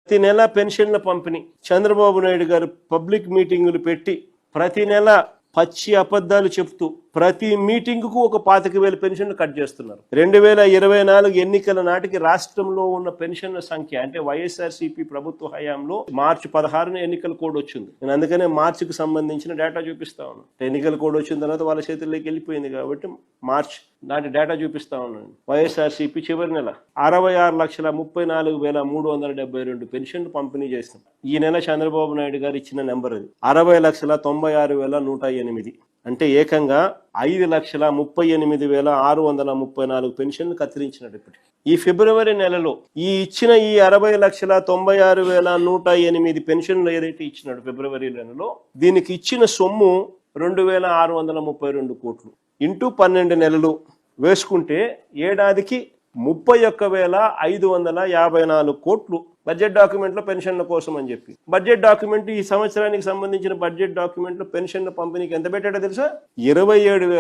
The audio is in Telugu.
ప్రతి నెల పెన్షన్ల పంపిణీ చంద్రబాబు నాయుడు గారు పబ్లిక్ మీటింగులు పెట్టి ప్రతి నెల పచ్చి అబద్ధాలు చెప్తూ ప్రతి మీటింగుకు ఒక 25,000 పెన్షన్లు కట్ చేస్తున్నారు. 2024 ఎన్నికల నాటికి రాష్ట్రంలో ఉన్న పెన్షన్ల సంఖ్య అంటే వైఎస్ఆర్సీపీ ప్రభుత్వ హయాంలో మార్చి 16న ఎన్నికల కోడ్ వచ్చింది. నేను అందుకనే మార్చికి సంబంధించిన డేటా చూపిస్తా ఉన్నాను. ఎన్నికల కోడ్ వచ్చిన తర్వాత వాళ్ళ చేతుల్లోకి వెళ్ళిపోయింది కాబట్టి మార్చ్ నాటి డేటా చూపిస్తా ఉన్నాను. వైఎస్ఆర్సీపీ చివరి నెల 66,34,372 పెన్షన్లు పంపిణీ చేస్తాం. ఈ నెల చంద్రబాబు నాయుడు గారు ఇచ్చిన నెంబర్ అది 60,96,108. అంటే ఏకంగా 5,38,634 పెన్షన్లు కత్తిరించినట్టు ఇప్పటికి. ఈ ఫిబ్రవరి నెలలో ఈ ఇచ్చిన ఈ 60,96,108 పెన్షన్లు ఏదైతే ఇచ్చినాడు ఫిబ్రవరి నెలలో, దీనికి ఇచ్చిన సొమ్ము 2,632 కోట్లు. ఇంటూ 12 నెలలు వేసుకుంటే ఏడాదికి 31,554 కోట్లు బడ్జెట్ డాక్యుమెంట్ లో పెన్షన్ల కోసం అని చెప్పి. బడ్జెట్ డాక్యుమెంట్ ఈ సంవత్సరానికి సంబంధించిన బడ్జెట్ డాక్యుమెంట్ లో పెన్షన్ల పంపిణీకి ఎంత పెట్టాడో తెలుసా? 27,000